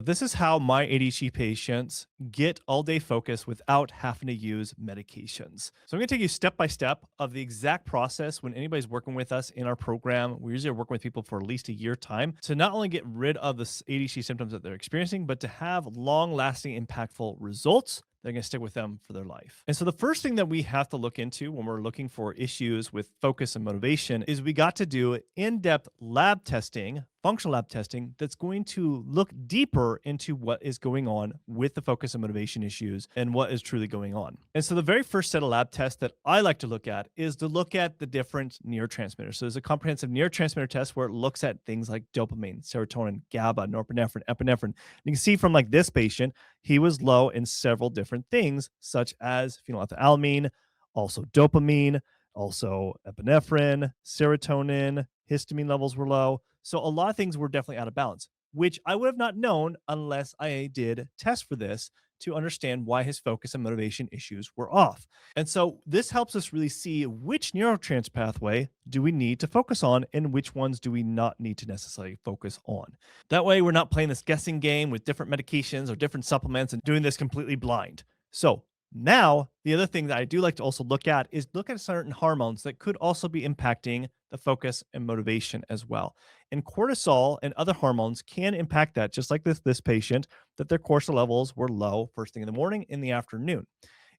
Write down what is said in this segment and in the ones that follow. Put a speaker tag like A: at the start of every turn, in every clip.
A: this is how my ADHD patients get all day focus without having to use medications. So I'm going to take you step by step of the exact process when anybody's working with us in our program. We usually are working with people for at least a year time to not only get rid of the ADHD symptoms that they're experiencing, but to have long lasting, impactful results. They're going to stick with them for their life. And so the first thing that we have to look into when we're looking for issues with focus and motivation is we got to do in-depth lab testing, functional lab testing, that's going to look deeper into what is going on with the focus and motivation issues and what is truly going on. And so the very first set of lab tests that I like to look at is to look at the different neurotransmitters. So there's a comprehensive neurotransmitter test where it looks at things like dopamine, serotonin, GABA, norepinephrine, epinephrine. You can see from like this patient, he was low in several different things, such as phenylethylamine, also dopamine, also epinephrine, serotonin, histamine levels were low. So a lot of things were definitely out of balance, which I would have not known unless I did test for this to understand why his focus and motivation issues were off. And so this helps us really see which neurotransmitter pathway do we need to focus on and which ones do we not need to necessarily focus on. That way we're not playing this guessing game with different medications or different supplements and doing this completely blind. So now, the other thing that I do like to also look at is look at certain hormones that could also be impacting the focus and motivation as well. And cortisol and other hormones can impact that, just like this patient, that their cortisol levels were low first thing in the morning, in the afternoon.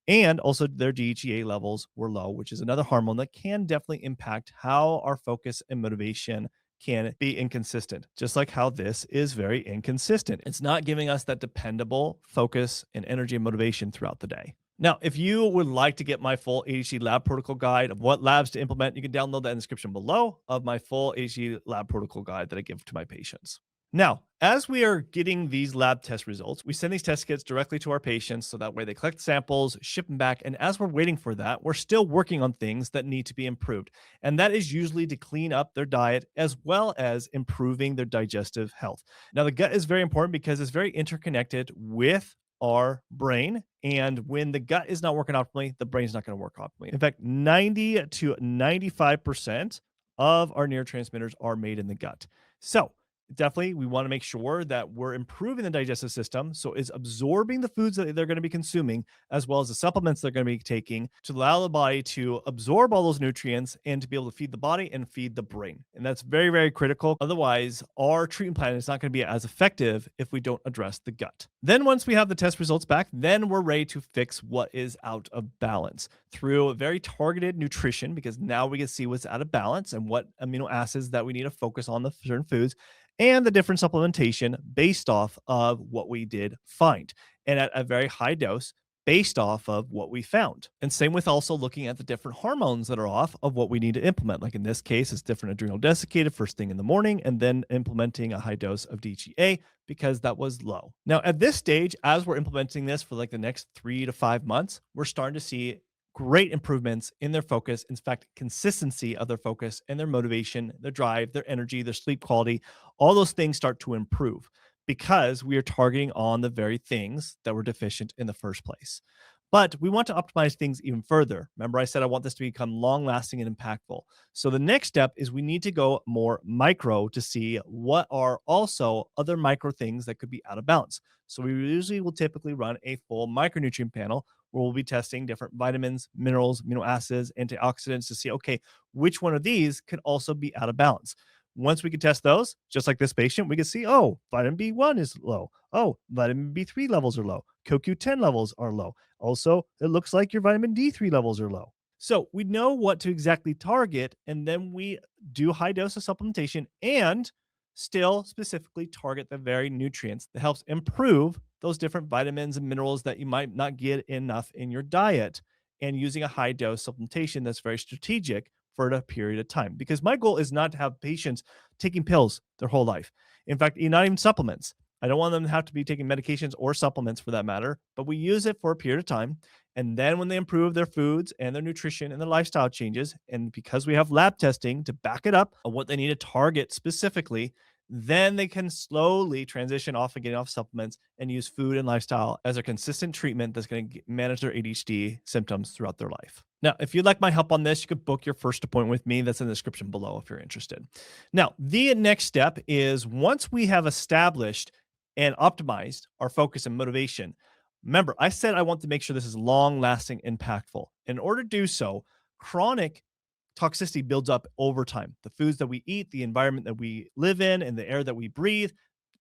A: And also their DHEA levels were low, which is another hormone that can definitely impact how our focus and motivation can be inconsistent, just like how this is very inconsistent. It's not giving us that dependable focus and energy and motivation throughout the day. Now, if you would like to get my full ADHD lab protocol guide of what labs to implement, you can download that in the description below of my full ADHD lab protocol guide that I give to my patients. Now, as we are getting these lab test results, we send these test kits directly to our patients so that way they collect samples, ship them back. And as we're waiting for that, we're still working on things that need to be improved. And that is usually to clean up their diet as well as improving their digestive health. Now, the gut is very important because it's very interconnected with our brain. And when the gut is not working optimally, the brain's not going to work optimally. In fact, 90 to 95% of our neurotransmitters are made in the gut. So, definitely, we want to make sure that we're improving the digestive system. So it's absorbing the foods that they're going to be consuming, as well as the supplements they're going to be taking to allow the body to absorb all those nutrients and to be able to feed the body and feed the brain. And that's very, very critical. Otherwise, our treatment plan is not going to be as effective if we don't address the gut. Then once we have the test results back, then we're ready to fix what is out of balance through very targeted nutrition, because now we can see what's out of balance and what amino acids that we need to focus on the certain foods, and the different supplementation based off of what we did find, and at a very high dose based off of what we found. And same with also looking at the different hormones that are off of what we need to implement. Like in this case, it's different adrenal desiccated first thing in the morning, and then implementing a high dose of DHEA because that was low. Now, at this stage, as we're implementing this for like the next 3 to 5 months, we're starting to see great improvements in their focus. In fact, consistency of their focus and their motivation, their drive, their energy, their sleep quality, all those things start to improve because we are targeting on the very things that were deficient in the first place. But we want to optimize things even further. Remember, I said I want this to become long lasting and impactful. So the next step is we need to go more micro to see what are also other micro things that could be out of balance. So we usually will typically run a full micronutrient panel where we'll be testing different vitamins, minerals, amino acids, antioxidants to see, okay, which one of these could also be out of balance. Once we can test those, just like this patient, we can see, oh, vitamin B1 is low. Oh, vitamin B3 levels are low. CoQ10 levels are low. Also, it looks like your vitamin D3 levels are low. So we know what to exactly target, and then we do high dose of supplementation and still specifically target the very nutrients that helps improve those different vitamins and minerals that you might not get enough in your diet, and using a high dose supplementation that's very strategic for a period of time. Because my goal is not to have patients taking pills their whole life. In fact, not even supplements. I don't want them to have to be taking medications or supplements for that matter, but we use it for a period of time. And then when they improve their foods and their nutrition and their lifestyle changes, and because we have lab testing to back it up of what they need to target specifically, then they can slowly transition off and getting off supplements and use food and lifestyle as a consistent treatment that's going to manage their ADHD symptoms throughout their life. Now, if you'd like my help on this, you could book your first appointment with me. That's in the description below if you're interested. Now, the next step is once we have established and optimized our focus and motivation. Remember, I said I want to make sure this is long lasting, impactful. In order to do so, chronic toxicity builds up over time. The foods that we eat, the environment that we live in, and the air that we breathe,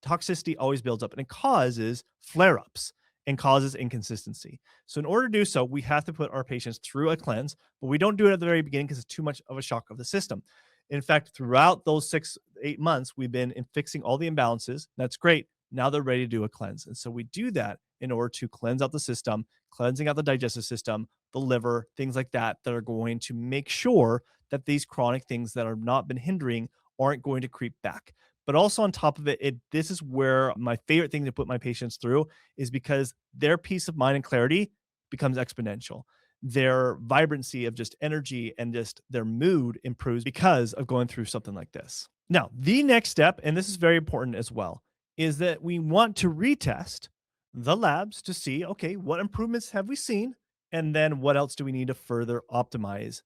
A: toxicity always builds up and it causes flare ups and causes inconsistency. So, in order to do so, we have to put our patients through a cleanse, but we don't do it at the very beginning because it's too much of a shock of the system. In fact, throughout those 8 months, we've been in fixing all the imbalances. That's great. Now they're ready to do a cleanse. And so we do that in order to cleanse out the system, cleansing out the digestive system, the liver, things like that, that are going to make sure that these chronic things that have not been hindering aren't going to creep back. But also on top of it, this is where my favorite thing to put my patients through is because their peace of mind and clarity becomes exponential. Their vibrancy of just energy and just their mood improves because of going through something like this. Now, the next step, and this is very important as well, is that we want to retest the labs to see, okay, what improvements have we seen? And then what else do we need to further optimize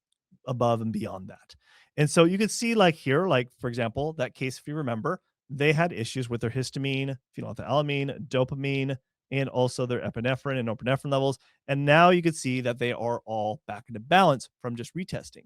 A: above and beyond that? And so you can see, like here, like for example, that case, if you remember, they had issues with their histamine, phenylethylamine, dopamine, and also their epinephrine and norepinephrine levels. And now you can see that they are all back into balance from just retesting.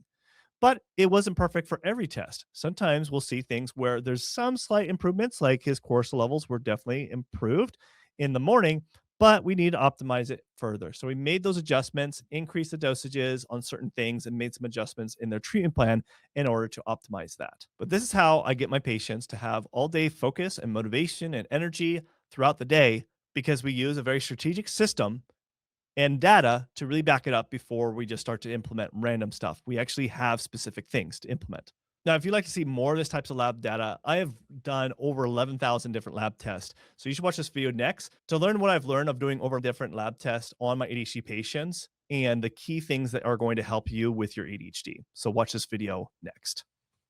A: But it wasn't perfect for every test. Sometimes we'll see things where there's some slight improvements, like his cortisol levels were definitely improved in the morning, but we need to optimize it further. So we made those adjustments, increased the dosages on certain things, and made some adjustments in their treatment plan in order to optimize that. But this is how I get my patients to have all day focus and motivation and energy throughout the day because we use a very strategic system and data to really back it up before we just start to implement random stuff. We actually have specific things to implement. Now, if you'd like to see more of this types of lab data, I have done over 11,000 different lab tests. So you should watch this video next to learn what I've learned of doing over different lab tests on my ADHD patients and the key things that are going to help you with your ADHD. So watch this video next.